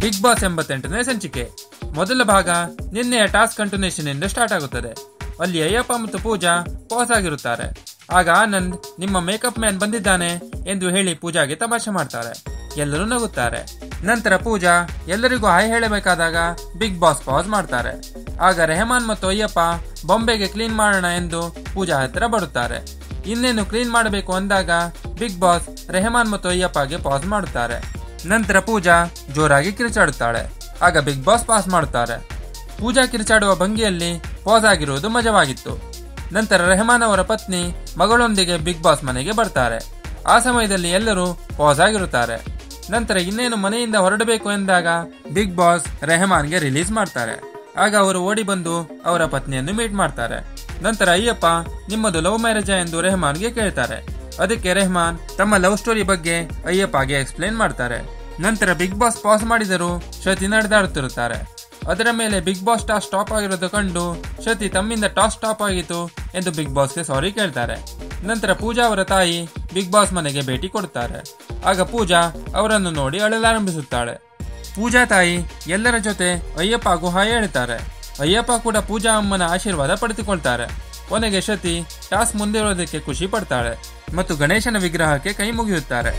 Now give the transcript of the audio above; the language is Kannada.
ಬಿಗ್ ಬಾಸ್ 88ನೇ ಸಂಚಿಕೆ ಮೊದಲ ಭಾಗ ನಿನ್ನೆಯ ಟಾಸ್ಕ್ ಕಂಟಿನ್ಯೂಷನ್ ಇಂದ ಸ್ಟಾರ್ಟ್ ಆಗುತ್ತದೆ. ಅಲ್ಲಿ ಅಯ್ಯಪ್ಪ ಮತ್ತು ಪೂಜಾ ಪಾಸ್ ಆಗಿರುತ್ತಾರೆ. ಆಗ ಆನಂದ್ ನಿಮ್ಮ ಮೇಕಪ್ ಮ್ಯಾನ್ ಬಂದಿದ್ದಾನೆ ಎಂದು ಹೇಳಿ ಪೂಜಾಗೆ ತಮಾಷೆ ಮಾಡ್ತಾರೆ. ಎಲ್ಲರೂ ನಗುತ್ತಾರೆ. ನಂತರ ಪೂಜಾ ಎಲ್ಲರಿಗೂ ಹಾಯ್ ಹೇಳಬೇಕಾದಾಗ ಬಿಗ್ ಬಾಸ್ ಪಾಸ್ ಮಾಡ್ತಾರೆ. ಆಗ ರೆಹಮಾನ್ ಮತ್ತು ಅಯ್ಯಪ್ಪ ಬೊಂಬೆಗೆ ಕ್ಲೀನ್ ಮಾಡೋಣ ಎಂದು ಪೂಜಾ ಹತ್ರ ಬರುತ್ತಾರೆ. ಇನ್ನೇನು ಕ್ಲೀನ್ ಮಾಡಬೇಕು ಅಂದಾಗ ಬಿಗ್ ಬಾಸ್ ರೆಹಮಾನ್ ಮತ್ತು ಅಯ್ಯಪ್ಪಗೆ ಪಾಸ್ ಮಾಡುತ್ತಾರೆ. ನಂತರ ಪೂಜಾ ಜೋರಾಗಿ ಕಿರುಚಾಡುತ್ತಾಳೆ. ಆಗ ಬಿಗ್ ಬಾಸ್ ಪಾಸ್ ಮಾಡುತ್ತಾರೆ. ಪೂಜಾ ಕಿರುಚಾಡುವ ಭಂಗಿಯಲ್ಲಿ ಪಾಸ್ ಆಗಿರುವುದು ಮಜವಾಗಿತ್ತು. ನಂತರ ರೆಹಮಾನ್ ಅವರ ಪತ್ನಿ ಮಗಳೊಂದಿಗೆ ಬಿಗ್ ಬಾಸ್ ಮನೆಗೆ ಬರ್ತಾರೆ. ಆ ಸಮಯದಲ್ಲಿ ಎಲ್ಲರೂ ಪಾಸ್ ಆಗಿರುತ್ತಾರೆ. ನಂತರ ಇನ್ನೇನು ಮನೆಯಿಂದ ಹೊರಡಬೇಕು ಎಂದಾಗ ಬಿಗ್ ಬಾಸ್ ರೆಹಮಾನ್ಗೆ ರಿಲೀಸ್ ಮಾಡ್ತಾರೆ. ಆಗ ಅವರು ಓಡಿ ಬಂದು ಅವರ ಪತ್ನಿಯನ್ನು ಮೀಟ್ ಮಾಡ್ತಾರೆ. ನಂತರ ಅಯ್ಯಪ್ಪ ನಿಮ್ಮದು ಲವ್ ಮ್ಯಾರೇಜಾ ಎಂದು ರೆಹಮಾನ್ಗೆ ಕೇಳ್ತಾರೆ. ಅದಕ್ಕೆ ರೆಹಮಾನ್ ತಮ್ಮ ಲವ್ ಸ್ಟೋರಿ ಬಗ್ಗೆ ಅಯ್ಯಪ್ಪಗೆ ಎಕ್ಸ್ಪ್ಲೇನ್ ಮಾಡ್ತಾರೆ. ನಂತರ ಬಿಗ್ ಬಾಸ್ ಪಾಸ್ ಮಾಡಿದರೂ ಶ್ರುತಿ ನಡೆದಾಡುತ್ತಿರುತ್ತಾರೆ. ಅದರ ಮೇಲೆ ಬಿಗ್ ಬಾಸ್ ಟಾಸ್ ಸ್ಟಾಪ್ ಆಗಿರೋದು ಕಂಡು ಶ್ರುತಿ ತಮ್ಮಿಂದ ಟಾಸ್ ಸ್ಟಾಪ್ ಆಗಿತ್ತು ಎಂದು ಬಿಗ್ ಬಾಸ್ಗೆ ಸಾರಿ ಕೇಳ್ತಾರೆ. ನಂತರ ಪೂಜಾ ಅವರ ತಾಯಿ ಬಿಗ್ ಬಾಸ್ ಮನೆಗೆ ಭೇಟಿ ಕೊಡುತ್ತಾರೆ. ಆಗ ಪೂಜಾ ಅವರನ್ನು ನೋಡಿ ಅಳಲಾರಂಭಿಸುತ್ತಾಳೆ. ಪೂಜಾ ತಾಯಿ ಎಲ್ಲರ ಜೊತೆ ಅಯ್ಯಪ್ಪಗೂ ಹಾಯ್ ಹೇಳ್ತಾರೆ. ಅಯ್ಯಪ್ಪ ಕೂಡ ಪೂಜಾ ಅಮ್ಮನ ಆಶೀರ್ವಾದ ಪಡೆದುಕೊಳ್ತಾರೆ. ಕೊನೆಗೆ ಶ್ರುತಿ ಟಾಸ್ ಮುಂದಿರೋದಕ್ಕೆ ಖುಷಿ ಪಡ್ತಾಳೆ ಮತ್ತು ಗಣೇಶನ ವಿಗ್ರಹಕ್ಕೆ ಕೈ ಮುಗಿಯುತ್ತಾರೆ.